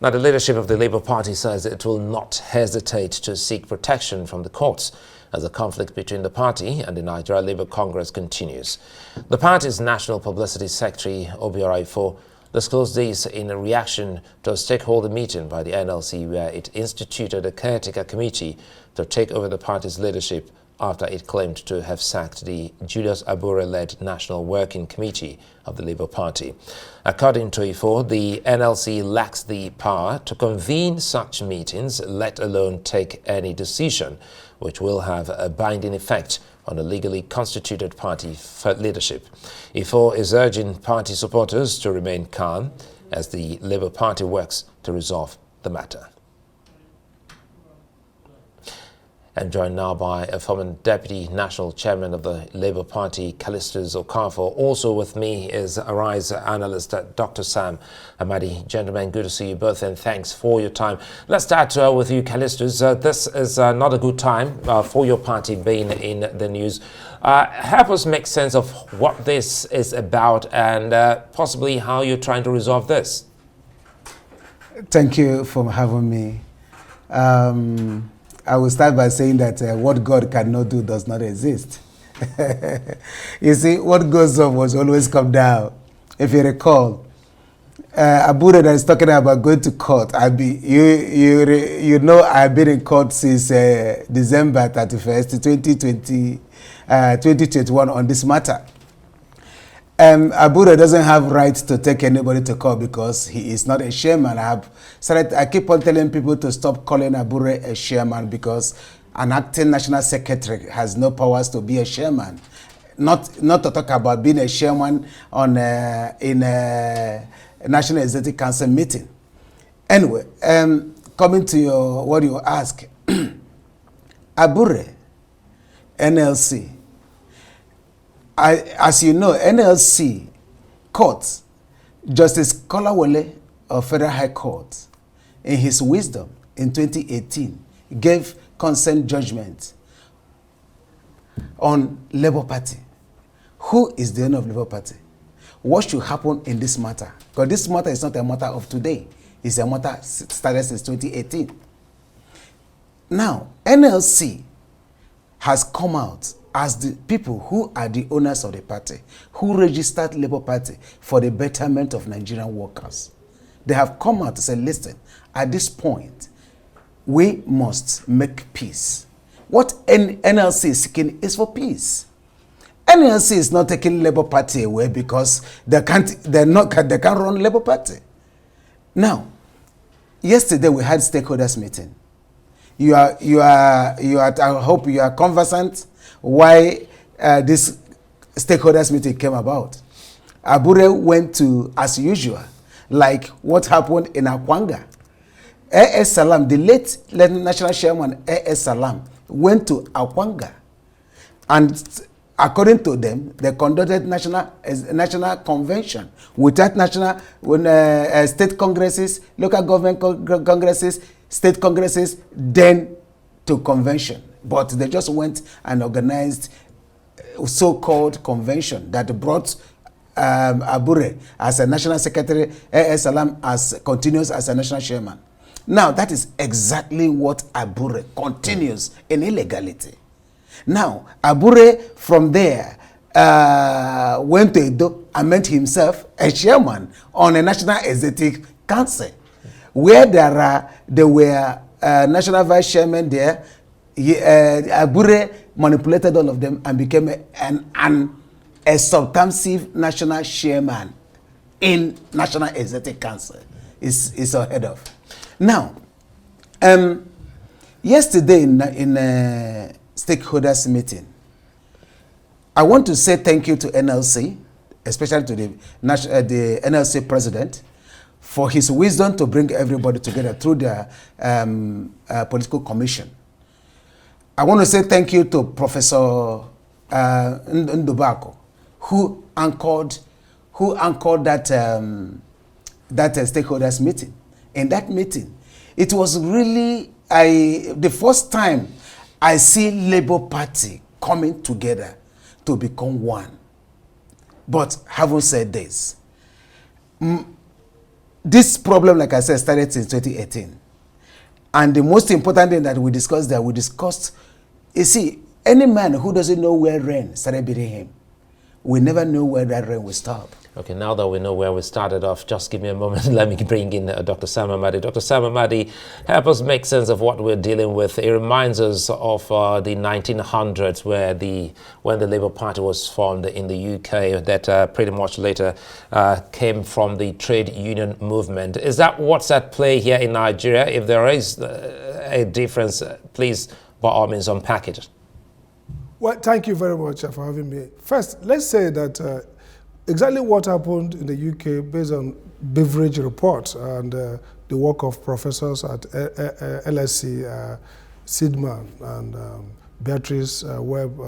Now, the leadership of the Labour Party says it will not hesitate to seek protection from the courts as the conflict between the party and the Nigeria Labour Congress continues. The party's National Publicity Secretary, Abure, disclosed this in a reaction to a stakeholder meeting by the NLC where it instituted a caretaker committee to take over the party's leadership after it claimed to have sacked the Julius Abure-led National Working Committee of the Labour Party. According to Ifo, the NLC lacks the power to convene such meetings, let alone take any decision which will have a binding effect on the legally constituted party leadership. Ifo is urging party supporters to remain calm as the Labour Party works to resolve the matter. I'm joined now by a former Deputy National Chairman of the Labour Party, Callistus Okafor. Also with me is Arise analyst Dr. Sam Amadi. Gentlemen, good to see you both and thanks for your time. Let's start with you, Callistus. This is not a good time for your party being in the news. Help us make sense of what this is about and possibly how you're trying to resolve this. Thank you for having me. I will start by saying that what God cannot do does not exist. You see, what goes up must always come down. If you recall, Abure that is talking about going to court. You know I've been in court since December 31st, 2021 on this matter. Abure doesn't have right to take anybody to court because he is not a chairman. I keep on telling people to stop calling Abure a chairman because an acting national secretary has no powers to be a chairman. Not to talk about being a chairman on in a National Executive Council meeting. Anyway, coming to what you ask, Abure, NLC. As you know, NLC court, Justice Kolawole of Federal High Court, in his wisdom in 2018, gave consent judgment on Labour Party. Who is the owner of Labour Party? What should happen in this matter? Because this matter is not a matter of today. It's a matter started since 2018. Now, NLC has come out as the people who are the owners of the party, who registered Labour Party for the betterment of Nigerian workers. They have come out to say, listen, at this point, we must make peace. What NLC is seeking is for peace. NLC is not taking Labour Party away because they can't run Labour Party. Now, yesterday we had stakeholders meeting. I hope you are conversant why this stakeholders meeting came about. Abure went to, as usual, like what happened in Akwanga. A.S. Salam, the late national chairman A.S. Salam, went to Akwanga. And according to them, they conducted national convention without state congresses, local government congresses, state congresses, then to convention. But they just went and organized a so-called convention that brought Abure as a national secretary, A.S. Salam continues as a national chairman. Now, that is exactly what Abure continues in illegality. Now, Abure from there went to Edo and made himself a chairman on a national executive council, where there were national vice chairman there. Abure manipulated all of them and became a substantive national chairman in National Executive Council. Is ahead of. Now, yesterday in a stakeholders meeting, I want to say thank you to NLC, especially to the NLC president, for his wisdom to bring everybody together through the political commission. I want to say thank you to Professor Ndubako, who anchored that stakeholders meeting. In that meeting, it was really the first time I see Labour Party coming together to become one. But having said this, this problem, like I said, started since 2018. And the most important thing that we discussed you see, any man who doesn't know where rain started beating him will never know where that rain will stop. Okay, now that we know where we started off, just give me a moment. Let me bring in Dr. Sam Amadi. Dr. Sam Amadi, help us make sense of what we're dealing with. It reminds us of the 1900s, when the Labour Party was formed in the UK, that pretty much later came from the trade union movement. Is that what's at play here in Nigeria? If there is a difference, please, by all means, unpack it. Well, thank you very much for having me. First, let's say that exactly what happened in the UK based on Beveridge report and the work of professors at LSE, Sidman and Beatrice Webb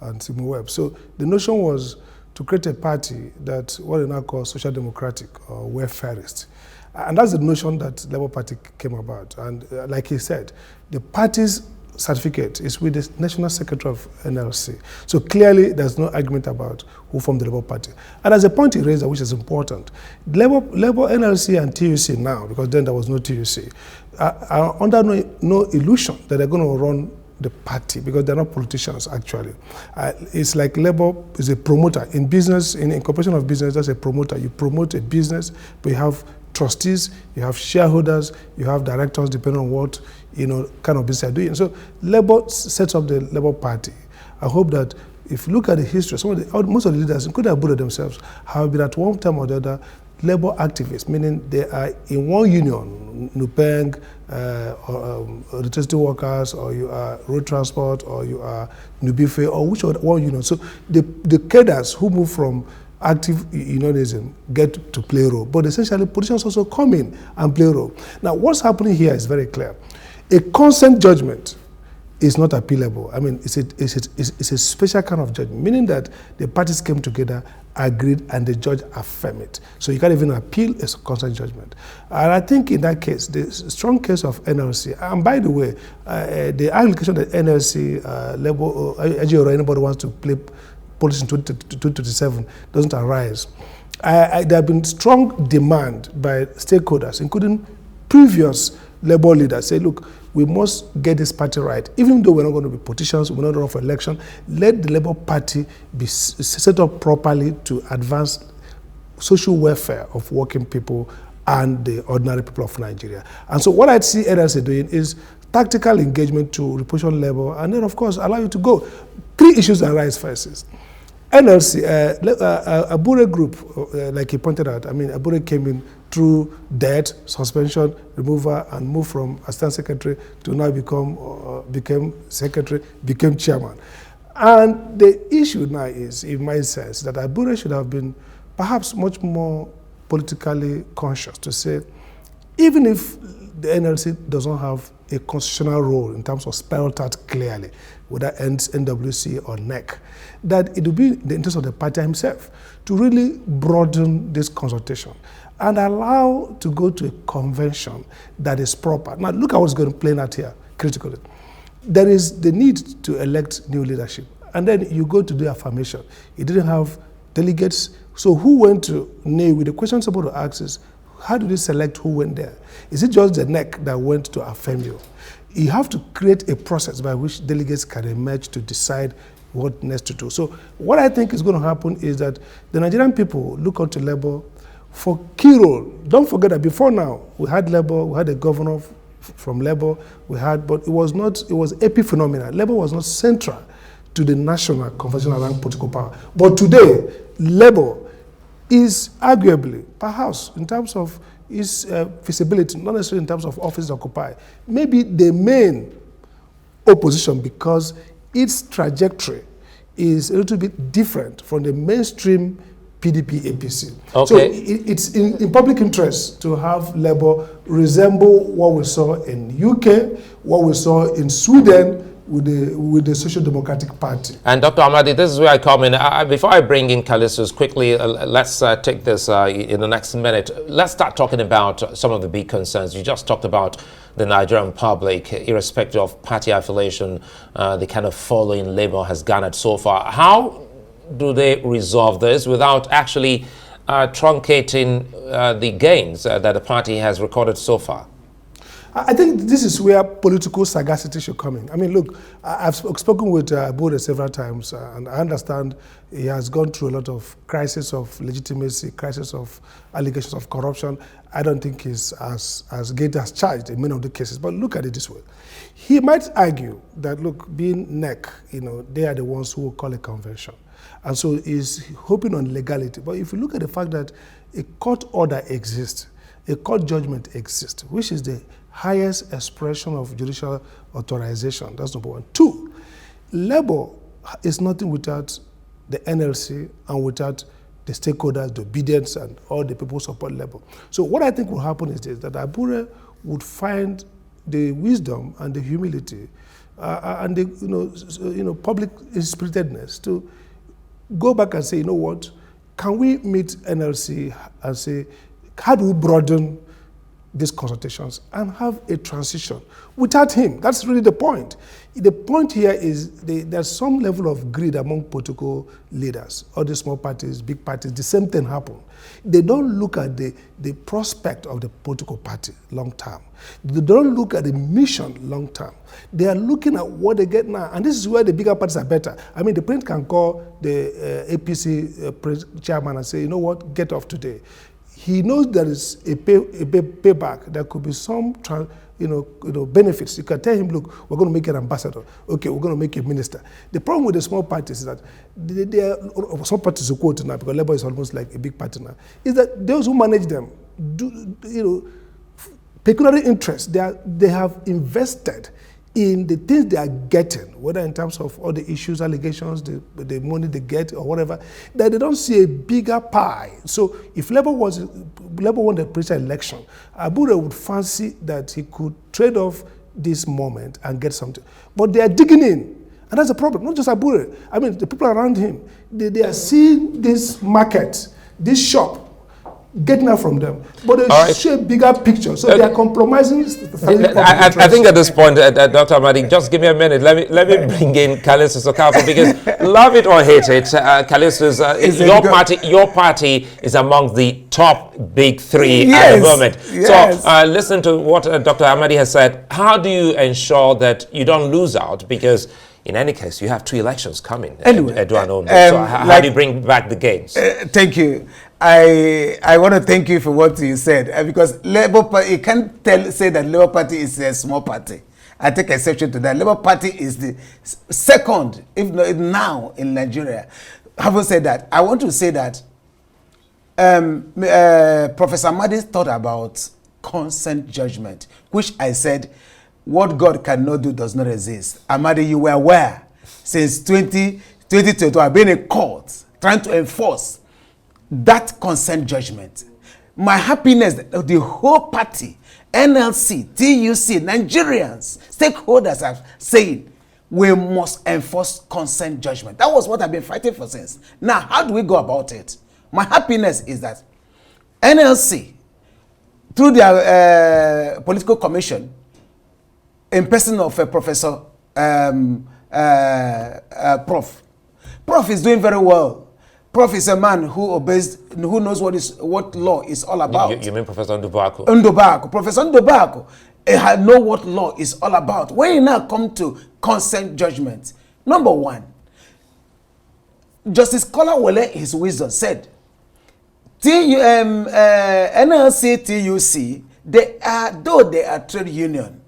and Simon Webb. So the notion was to create a party that what they now call social democratic or welfarist. And that's the notion that Labour Party came about. And like he said, the party's certificate is with the National Secretary of NLC. So clearly there's no argument about who formed the Labour Party. And as a point he raised, which is important, Labour, NLC and TUC now, because then there was no TUC, are under no illusion that they're going to run the party, because they're not politicians actually. It's like Labour is a promoter. In business, in incorporation of business, that's a promoter. You promote a business, but you have trustees, you have shareholders, you have directors, depending on what kind of business they're doing. So Labour sets up the Labour Party. I hope that if you look at the history, most of the leaders, including Abure themselves, have been at one time or the other Labour activists, meaning they are in one union, NUPENG, electricity workers, or you are road transport, or you are NUBIFE, or which one union. So the cadres who move from active unionism get to play a role, but essentially politicians also come in and play a role. Now, what's happening here is very clear. A consent judgment is not appealable. I mean, it's a special kind of judgment, meaning that the parties came together, agreed, and the judge affirmed it. So you can't even appeal a consent judgment. And I think in that case, the strong case of NLC, and by the way, the allegation that NLC, Labour, or anybody wants to play politics in 2027 doesn't arise. There have been strong demand by stakeholders, including previous Labour leaders, say, look, we must get this party right. Even though we're not going to be politicians, we're not running for election, let the Labour Party be set up properly to advance social welfare of working people and the ordinary people of Nigeria. And so what I see NLC doing is tactical engagement to reposition Labour, and then, of course, allow you to go. 3 issues arise first. NLC, Abure group, like he pointed out, I mean, Abure came in through debt, suspension, removal, and moved from assistant secretary to now became secretary, became chairman. And the issue now is, in my sense, that Abure should have been perhaps much more politically conscious to say, even if the NLC doesn't have a constitutional role in terms of spelled out clearly, whether NWC or NEC, that it will be in the interest of the party himself to really broaden this consultation and allow to go to a convention that is proper. Now, look at what's going to play out here critically. There is the need to elect new leadership, and then you go to do affirmation. You didn't have delegates, so who went to NE? With the question somebody ask is, how do they select who went there? Is it just the NEC that went to affirm you? You have to create a process by which delegates can emerge to decide what next to do. So what I think is going to happen is that the Nigerian people look onto Labour for key role. Don't forget that before now, we had Labour, we had a governor from Labour, but it was epiphenomena. Labour was not central to the national conversation around political power. But today, Labour is arguably, perhaps, in terms of its feasibility, not necessarily in terms of offices occupied, maybe the main opposition, because its trajectory is a little bit different from the mainstream PDP APC. Okay. So it's in public interest to have Labour resemble what we saw in UK, what we saw in Sweden, with the Social Democratic Party. And Dr. Amadi, this is where I come in. Before I bring in Callistus, quickly, let's take this in the next minute. Let's start talking about some of the big concerns. You just talked about the Nigerian public, irrespective of party affiliation, the kind of following Labour has garnered so far. How do they resolve this without actually truncating the gains that the party has recorded so far? I think this is where political sagacity should come in. I mean, look, I've spoken with Abure several times, and I understand he has gone through a lot of crisis of legitimacy, crisis of allegations of corruption. I don't think he's as great as charged in many of the cases, but look at it this way. He might argue that, look, being NEC, they are the ones who will call a convention. And so he's hoping on legality. But if you look at the fact that a court order exists, a court judgment exists, which is the highest expression of judicial authorization. That's number one. Two, Labour is nothing without the NLC and without the stakeholders, the obedience, and all the people who support Labour. So what I think will happen is this, that Abure would find the wisdom and the humility and the public spiritedness to go back and say, you know what, can we meet NLC and say, how do we broaden these consultations and have a transition without him? That's really the point. The point here is there's some level of greed among political leaders, all the small parties, big parties, the same thing happen. They don't look at the prospect of the political party long term. They don't look at the mission long term. They are looking at what they get now. And this is where the bigger parties are better. I mean, the president can call the APC chairman and say, you know what, get off today. He knows there is a payback. There could be some benefits. You can tell him, look, we're going to make you an ambassador. Okay, we're going to make you a minister. The problem with the small parties is that some parties are quoted now, because Labour is almost like a big party now, is that those who manage them do, pecuniary interest. They have invested in the things they are getting, whether in terms of all the issues, allegations, the money they get or whatever, that they don't see a bigger pie. So if Labour won the presidential election, Abure would fancy that he could trade off this moment and get something. But they are digging in, and that's the problem. Not just Abure. I mean, the people around him, they are seeing this market, this shop, getting out from them, but they show a bigger picture. So they are compromising. I think at this point, Dr. Amadi, just give me a minute. Let me bring in Callistus Okafor, because love it or hate it, Callistus, your party is among the top big three at the moment. Yes. So listen to what Dr. Amadi has said. How do you ensure that you don't lose out? Because in any case, you have 2 elections coming. Anyway, so how do you bring back the gains? Thank you. I want to thank you for what you said, because Labour Party, you can't say that Labour Party is a small party. I take exception to that. Labour Party is the second, if not now, in Nigeria. Having said that, I want to say that Professor Amadi thought about consent judgment, which I said, what God cannot do does not exist. Amadi, you were aware since 2022, I've been in court trying to enforce that consent judgment. My happiness, the whole party, NLC, TUC, Nigerians, stakeholders are saying we must enforce consent judgment. That was what I've been fighting for since. Now, how do we go about it? My happiness is that NLC, through their political commission, in person of Professor Prof is doing very well. Prof is a man who obeys, who knows what law is all about. You mean Professor Ndubako? Ndubako. Professor Ndubako know what law is all about. When you now come to consent judgment, number one, Justice Kolawole, his wisdom, said, NLC, TUC, though they are trade union,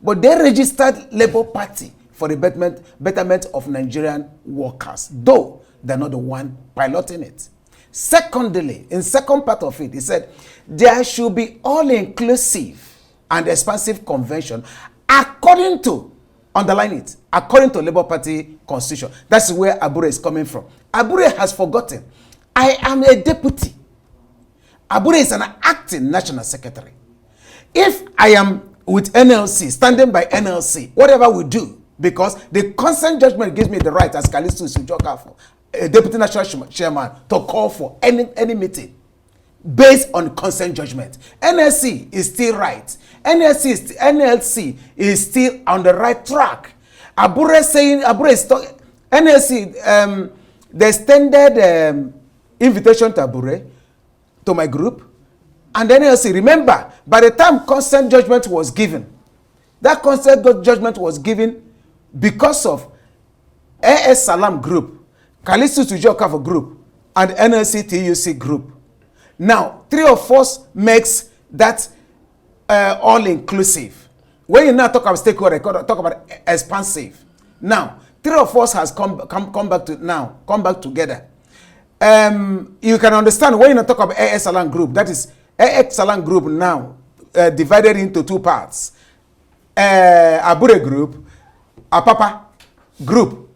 but they registered Labour Party for the betterment of Nigerian workers, though they're not the one piloting it. Secondly, in second part of it, he said, there should be all-inclusive and expansive convention according to, underline it, according to Labour Party constitution. That's where Abure is coming from. Abure has forgotten. I am a deputy. Abure is an acting national secretary. If I am with NLC, standing by NLC, whatever we do, because the consent judgment gives me the right as Callistus Okafor, a deputy national chairman, to call for any meeting based on consent judgment. NLC is still right. NLC is still on the right track. Abure is talking. NLC, the extended invitation to Abure to my group. And then NLC, remember, by the time consent judgment was given, that consent judgment was given because of AS Salam group, Callistus to Okafor group, and NLC TUC group. Now, 3 of us makes that all-inclusive. When you now talk about stakeholder, talk about expansive. Now, 3 of us has come back together. You can understand when you talk about AS Salam group, that is AX Salam group now divided into 2 parts. Abure group, Apapa group.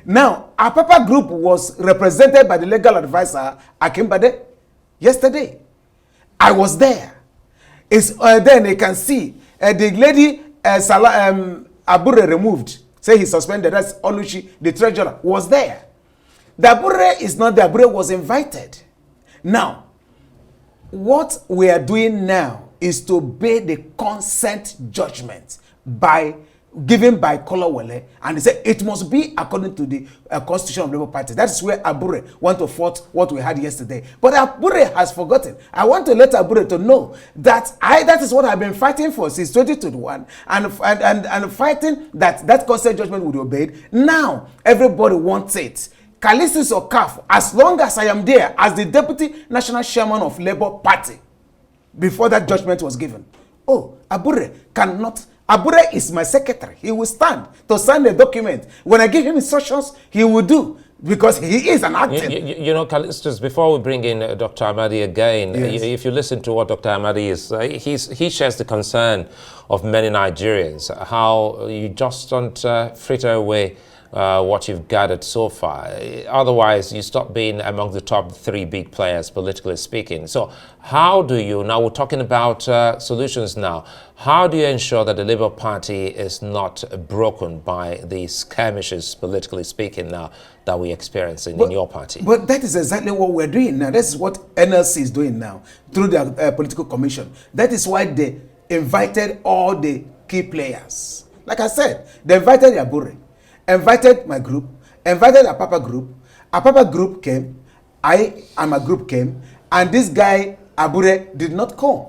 Now, Apapa group was represented by the legal advisor Akimbade yesterday. I was there. Then you can see the lady Abure removed, say he suspended, that's Oluchi, the treasurer, was there. The Abure is not the Abure was invited. Now, what we are doing now is to obey the consent judgment given by Kolawole, and they say it must be according to the Constitution of Labour Party. That is where Abure want to fight what we had yesterday. But Abure has forgotten. I want to let Abure to know that that is what I've been fighting for since 2021, and fighting that consent judgment would be obeyed. Now everybody wants it. Callistus Okafor, as long as I am there as the Deputy National Chairman of Labour Party, before that judgment was given. Oh, Abure cannot. Abure is my secretary. He will stand to sign the document. When I give him instructions, he will do, because he is an acting. You know, Callistus, before we bring in Dr. Amadi again, yes. If you listen to what Dr. Amadi is, he shares the concern of many Nigerians, how you just don't fritter away what you've gathered so far. Otherwise, you stop being among the top 3 big players, politically speaking. So how do you, now we're talking about solutions now, how do you ensure that the Labour Party is not broken by the skirmishes, politically speaking, now that we're experiencing in your party? But that is exactly what we're doing now. That's what NLC is doing now through the political commission. That is why they invited all the key players. Like I said, they invited Abure, invited my group, invited a Papa group. A Papa group came, I and my group came, and this guy Abure did not come.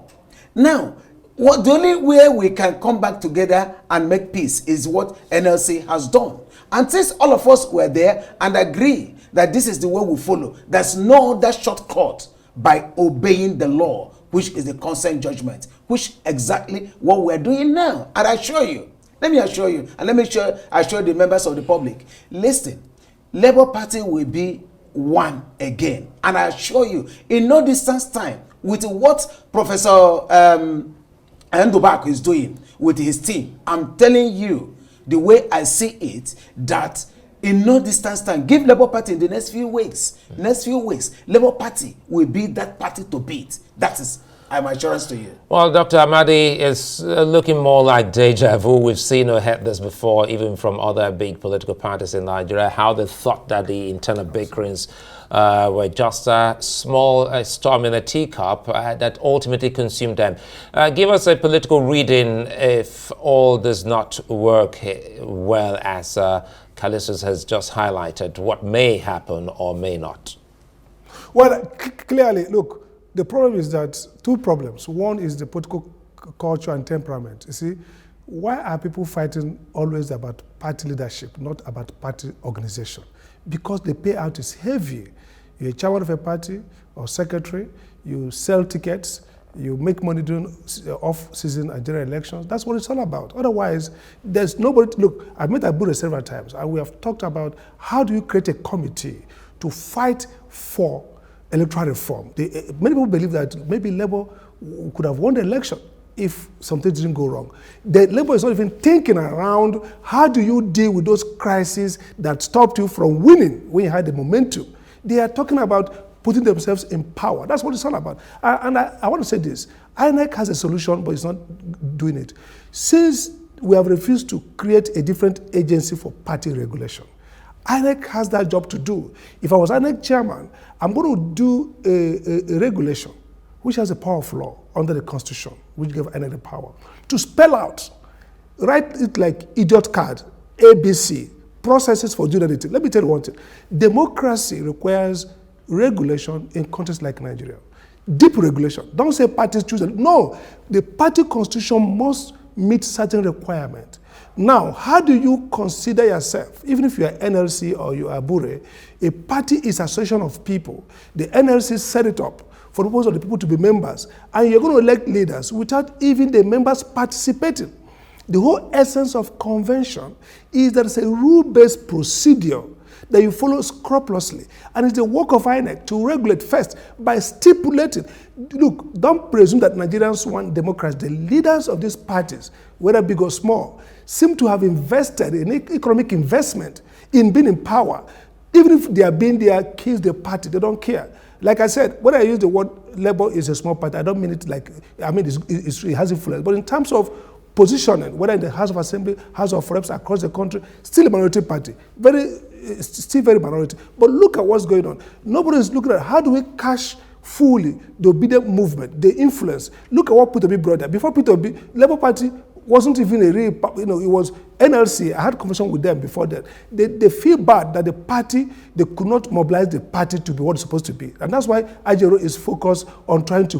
Now, the only way we can come back together and make peace is what NLC has done. And since all of us were there and agree that this is the way we follow, there's no other shortcut by obeying the law, which is the consent judgment, which exactly what we're doing now. And I assure you, let me assure you, and let me assure the members of the public, listen, Labour Party will be one again. And I assure you, in no distance time, with what Professor Ndubak is doing with his team, I'm telling you, the way I see it, that in no distance time, give Labour Party in the next few weeks, Labour Party will be that party to beat. That is my assurance to you. Well, Dr. Amadi is looking more like deja vu. We've seen or heard this before, even from other big political parties in Nigeria, how they thought that the internal bickerings were just a small storm in a teacup that ultimately consumed them. Give us a political reading if all does not work well, as Callistus has just highlighted, what may happen or may not. Well, clearly, look, the problem is that 2 problems. One is the political culture and temperament. You see, why are people fighting always about party leadership, not about party organization? Because the payout is heavy. You're a chairman of a party or secretary, you sell tickets, you make money during off-season and general elections. That's what it's all about. Otherwise, there's nobody. Look, I've met Abure several times, and we have talked about how do you create a committee to fight for electoral reform. Many people believe that maybe Labour could have won the election if something didn't go wrong. The Labour is not even thinking around how do you deal with those crises that stopped you from winning when you had the momentum. They are talking about putting themselves in power. That's what it's all about. And I want to say this. INEC has a solution, but it's not doing it. Since we have refused to create a different agency for party regulation, INEC has that job to do. If I was INEC chairman, I'm going to do a regulation which has a power of law under the Constitution, which gave INEC the power to spell out, write it like idiot card, ABC, processes for due diligence. Let me tell you one thing. Democracy requires regulation in countries like Nigeria. Deep regulation. Don't say parties choose. No, the party constitution must meet certain requirements. Now, how do you consider yourself, even if you are NLC or you are Abure? A party is an association of people. The NLC set it up for the purpose of the people to be members, and you're going to elect leaders without even the members participating. The whole essence of convention is that it's a rule-based procedure that you follow scrupulously, and it's the work of INEC to regulate first by stipulating. Look, don't presume that Nigerians want democracy. The leaders of these parties, whether big or small, seem to have invested in economic investment in being in power. Even if they are being there, kills the party, they don't care. Like I said, when I use the word Labour is a small party, I don't mean it like, I mean it has influence. But in terms of positioning, whether in the House of Assembly, House of Reps across the country, still a minority party, still very minority. But look at what's going on. Nobody is looking at how do we cash fully the obedient movement, the influence. Look at what Peter Obi brought there. Before Peter Obi, Labour Party wasn't even a real, it was NLC. I had a conversation with them before that. They feel bad that the party, they could not mobilize the party to be what it's supposed to be. And that's why Ajero is focused on trying to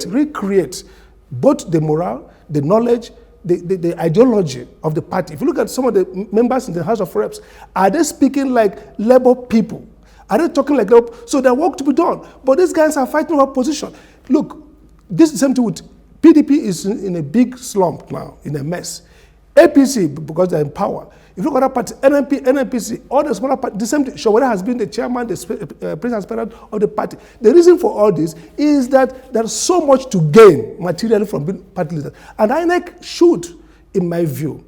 recreate both the morale, the knowledge, the ideology of the party. If you look at some of the members in the House of Reps, are they speaking like Labour people? Are they talking like Labour? So there's work to be done. But these guys are fighting for position. Look, this is the same thing with PDP is in a big slump now, in a mess. APC, because they're in power. If you look at that party, NNPC, all the smaller parties, the same thing. Shawara has been the chairman, the president of the party. The reason for all this is that there's so much to gain materially from being party leaders. And INEC should, in my view,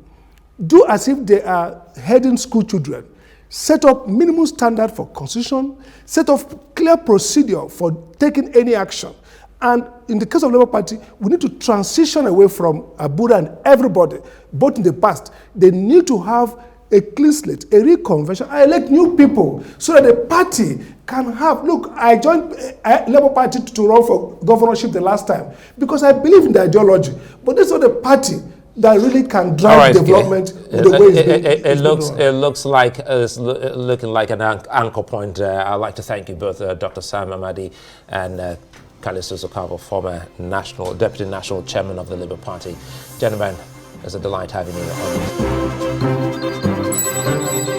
do as if they are heading school children. Set up minimum standard for constitution, set up clear procedure for taking any action. And in the case of Labour Party, we need to transition away from Abure and everybody, both in the past. They need to have a clean slate, a reconvention. I elect new people so that the party can have, look, I joined Labour Party to run for governorship the last time because I believe in the ideology. But this is not the party that really can drive development the way it looks like it's looking like an anchor point. I'd like to thank you both, Dr. Sam Amadi and Callistus Okafor, former Deputy National Chairman of the Labour Party. Gentlemen, it's a delight having you on.